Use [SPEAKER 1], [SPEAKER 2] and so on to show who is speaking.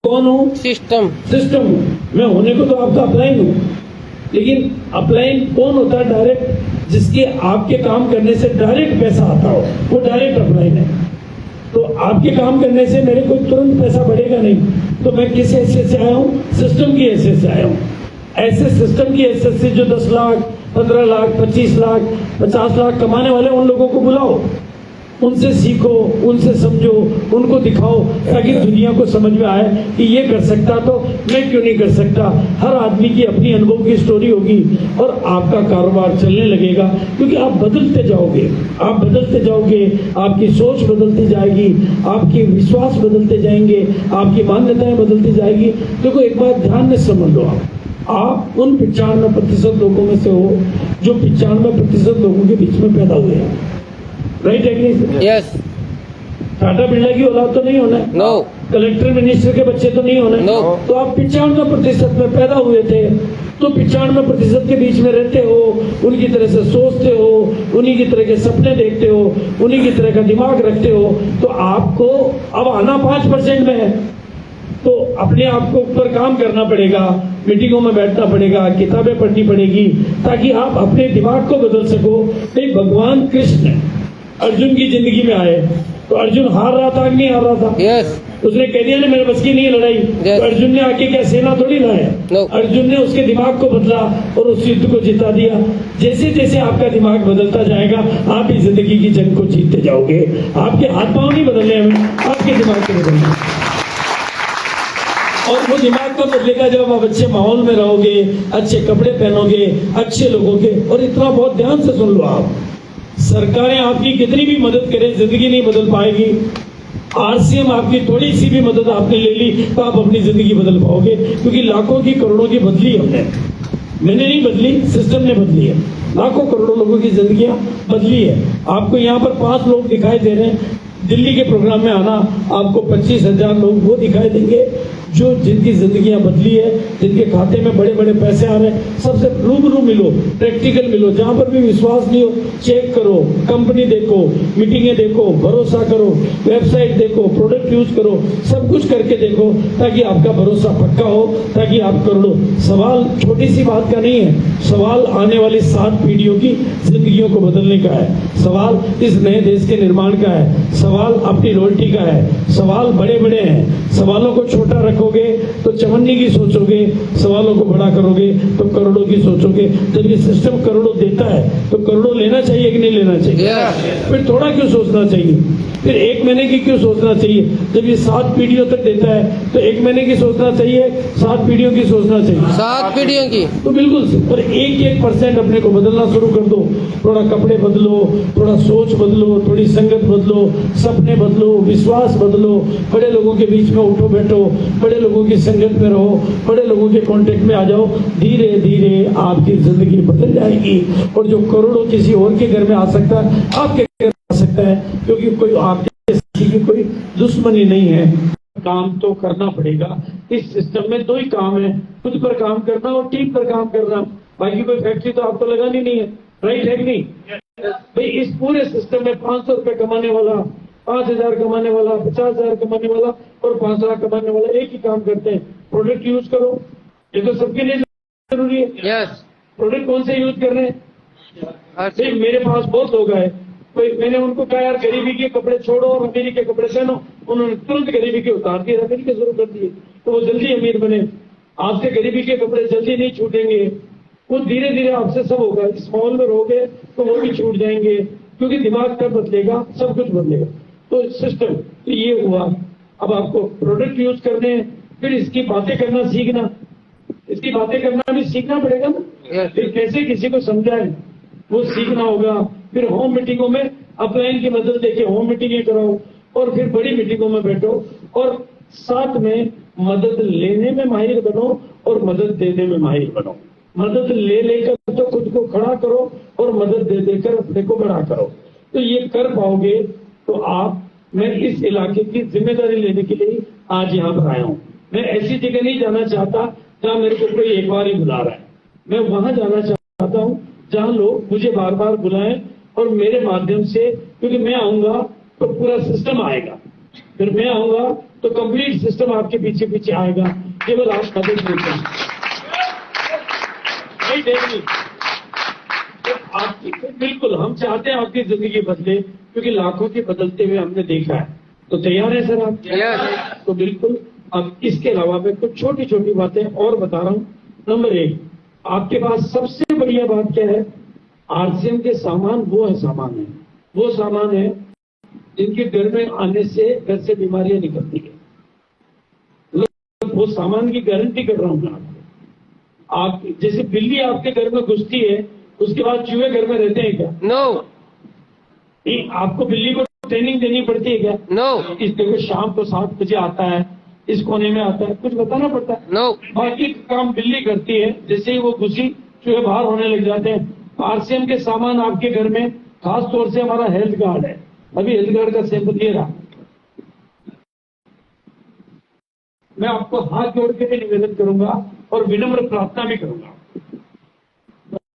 [SPEAKER 1] कौन हूँ?
[SPEAKER 2] System
[SPEAKER 1] system हूँ। मैं होने को तो आपका अपलाइन हूँ, लेकिन अपलाइन कौन होता है? डायरेक्ट, जिसके आपके काम करने से डायरेक्ट पैसा आता हो, वो डायरेक्ट अपलाइन है। तो आपके काम करने से मेरे को तुरंत पैसा बढ़ेगा नहीं। तो मैं किस हैसियत से आया हूँ? सिस्टम की हैसियत से आया हूँ। ऐसे सिस्टम की हैसियत से जो 10 लाख, 15 लाख, 25 लाख, 50 लाख कमाने वाले, उन लोगों को बुलाओ, उनसे सीखो, उनसे समझो, उनको दिखाओ, ताकि दुनिया को समझ में आए कि ये कर सकता तो मैं क्यों नहीं कर सकता। हर आदमी की अपनी अनुभव की स्टोरी होगी और आपका कारोबार चलने लगेगा, क्योंकि आप बदलते जाओगे, आप बदलते जाओगे, आपकी सोच बदलती जाएगी, आपके विश्वास बदलते जाएंगे, आपकी मान्यताएं बदलती जाएगी। देखो, एक बात ध्यान में समझ लो, आप उन 95% लोगों में से हो जो 95% लोगों के बीच में पैदा हुए हैं। राइट है कि नहीं?
[SPEAKER 2] यस
[SPEAKER 1] टाटा बिरला की औलाद तो नहीं होना है,
[SPEAKER 2] नो
[SPEAKER 1] कलेक्टर मिनिस्टर के बच्चे तो नहीं होने।
[SPEAKER 2] No.
[SPEAKER 1] तो आप 95% में पैदा हुए थे, तो 95% के बीच में रहते हो, उनकी तरह से सोचते हो, उन्हीं की तरह के सपने देखते हो, उन्हीं की तरह का दिमाग रखते हो। तो आपको अब आना 5% में है, तो अपने आप को ऊपर काम करना पड़ेगा, मीटिंगों में बैठना पड़ेगा, किताबें पढ़नी पड़ेगी, ताकि आप अपने दिमाग को बदल सको। नहीं, भगवान कृष्ण अर्जुन की जिंदगी में आए तो अर्जुन हार रहा था कि नहीं हार रहा था?
[SPEAKER 2] यस
[SPEAKER 1] उसने कह दिया ना मेरे बस की नहीं है लड़ाई।
[SPEAKER 2] Yes.
[SPEAKER 1] तो अर्जुन ने आके क्या सेना थोड़ी लाया?
[SPEAKER 2] No.
[SPEAKER 1] अर्जुन ने उसके दिमाग को बदला और उस युद्ध को जिता दिया। जैसे जैसे आपका दिमाग बदलता जाएगा, आप इस जिंदगी की जंग को जीतते जाओगे। आपके हाथ पांव नहीं बदलने हमें, आपके दिमाग के बदलने। और वो दिमाग का बदलेगा जब आप अच्छे माहौल में रहोगे, अच्छे कपड़े पहनोगे, अच्छे लोगों के। और इतना बहुत ध्यान से सुन लो, आप सरकारें आपकी कितनी भी मदद करें, जिंदगी नहीं बदल पाएगी। आरसीएम आपकी थोड़ी सी भी मदद आपने ले ली तो आप अपनी जिंदगी बदल पाओगे, क्योंकि लाखों की करोड़ों की बदली हमने। मैंने नहीं बदली, सिस्टम ने बदली है। लाखों करोड़ों लोगों की जिंदगियां बदली है। आपको यहाँ पर 5 लोग दिखाई दे रहे हैं, दिल्ली के प्रोग्राम में आना, आपको 25,000 लोग वो दिखाई देंगे जो जिनकी जिंदगियां बदली है, जिनके खाते में बड़े बड़े पैसे आ रहे हैं। सबसे रूबरू मिलो, प्रैक्टिकल मिलो। जहां पर भी विश्वास नहीं हो, चेक करो, कंपनी देखो, मीटिंगें देखो, भरोसा करो, वेबसाइट देखो, प्रोडक्ट यूज करो, सब कुछ करके देखो, ताकि आपका भरोसा पक्का हो, ताकि आप कर लो। सवाल छोटी सी बात का नहीं है, सवाल आने वाली 7 पीढ़ियों की जिंदगियों को बदलने का है, सवाल इस नए देश के निर्माण का है, सवाल अपनी रोटी का है। सवाल बड़े बड़े हैं, सवालों को छोटा रखोगे तो चवन्नी की सोचोगे, सवालों को बड़ा करोगे तो करोड़ों की सोचोगे। जब ये सिस्टम करोड़ों देता है तो करोड़ों लेना चाहिए कि नहीं लेना चाहिए? फिर थोड़ा क्यों सोचना चाहिए? फिर 1 महीने की क्यों सोचना चाहिए? जब ये 7 पीढ़ियों तक देता है तो 1 महीने की सोचना चाहिए, 7 पीढ़ियों की सोचना चाहिए?
[SPEAKER 2] 7 पीढ़ियों की।
[SPEAKER 1] तो बिल्कुल। और 1% अपने को बदलना शुरू कर दो। थोड़ा कपड़े बदलो, थोड़ा सोच बदलो, थोड़ी संगत बदलो, सपने बदलो, विश्वास बदलो, बड़े लोगों के बीच में उठो बैठो, बड़े लोगों की संगत में रहो, बड़े लोगों के कांटेक्ट में आ जाओ। धीरे धीरे आपकी जिंदगी बदल जाएगी। और जो करोड़ों किसी और के घर में आ सकता है, आपके घर में आ सकता है, क्योंकि कोई आपके किसी की कोई दुश्मनी नहीं है। काम तो करना पड़ेगा। इस सिस्टम में 2 ही काम है, खुद पर काम करना और टीम पर काम करना। बाकी कोई फैक्ट्री तो आपको लगानी नहीं है। राइट है कि नहीं? भाई, इस पूरे सिस्टम में 500 रुपए कमाने वाला, 5,000 कमाने वाला, 50,000 कमाने वाला और 5 लाख कमाने वाला एक ही काम करते हैं, प्रोडक्ट यूज करो। ये तो सबके लिए जरूरी है।
[SPEAKER 2] यस
[SPEAKER 1] प्रोडक्ट कौन से यूज कर रहे हैं? मेरे पास बहुत लोग आए, कोई मैंने उनको कहा यार गरीबी के कपड़े छोड़ो और अमीरी के कपड़े पहनो, उन्होंने तुरंत गरीबी के उतार दिए, अमीरी के शुरू कर दिए, तो वो जल्दी अमीर बने। आपसे गरीबी के कपड़े जल्दी नहीं छूटेंगे, वो धीरे धीरे आपसे सब होगा। इस माहौल में रहोगे तो वो भी छूट जाएंगे, क्योंकि दिमाग कब बदलेगा, सब कुछ बदलेगा। तो सिस्टम तो ये हुआ। अब आपको प्रोडक्ट यूज करने हैं, फिर इसकी बातें करना सीखना, इसकी बातें करना भी सीखना पड़ेगा ना। फिर कैसे किसी को समझाए, वो सीखना होगा। फिर होम मीटिंगों में अपलाइन की मदद लेके होम मीटिंगें कराओ, और फिर बड़ी मीटिंगों में बैठो, और साथ में मदद लेने में माहिर बनो और मदद देने में माहिर बनो। मदद ले लेकर तो खुद को खड़ा करो और मदद दे देकर अपने को बड़ा करो। तो ये कर पाओगे तो आप, मैं इस इलाके की जिम्मेदारी लेने के लिए आज यहाँ पर आया हूँ। मैं ऐसी जगह नहीं जाना चाहता जहाँ मेरे को कोई एक बार ही बुला रहा है। मैं वहां जाना चाहता हूँ जहाँ लोग मुझे बार बार बुलाएं, और मेरे माध्यम से, क्योंकि मैं आऊंगा तो पूरा सिस्टम आएगा, फिर मैं आऊंगा तो कंप्लीट सिस्टम आपके पीछे पीछे आएगा, केवल आप मदद देते हैं। नहीं देंगे तो आपकी, बिल्कुल हम चाहते हैं आपकी जिंदगी बदले, क्योंकि लाखों के बदलते हुए हमने देखा है। तो तैयार है सर आप?
[SPEAKER 2] Yes.
[SPEAKER 1] तो बिल्कुल। अब इसके अलावा मैं कुछ छोटी छोटी बातें और बता रहा हूं। नंबर 1, आपके पास सबसे बढ़िया बात क्या है? आरसीएम के सामान वो सामान है जिनके घर में आने से घर से बीमारियां निकलती है। वो सामान की गारंटी कर रहा हूं मैं आपको। आप जैसे बिल्ली आपके घर में घुसती है, उसके बाद चूहे घर में रहते हैं क्या?
[SPEAKER 2] No.
[SPEAKER 1] आपको बिल्ली को ट्रेनिंग देनी पड़ती है क्या?
[SPEAKER 2] No.
[SPEAKER 1] इस देखो शाम को 7 बजे आता है, इस कोने में आता है, कुछ बताना पड़ता है?
[SPEAKER 2] No.
[SPEAKER 1] बाकी काम बिल्ली करती है। जैसे ही वो घुसी, चूहे बाहर होने लग जाते हैं। आरसीएम के सामान आपके घर में, खास तौर से हमारा हेल्थ कार्ड है। अभी हेल्थ कार्ड का सैंपल ये रहा। मैं आपको हाथ जोड़ के भी निवेदन करूंगा और विनम्र प्रार्थना भी करूंगा,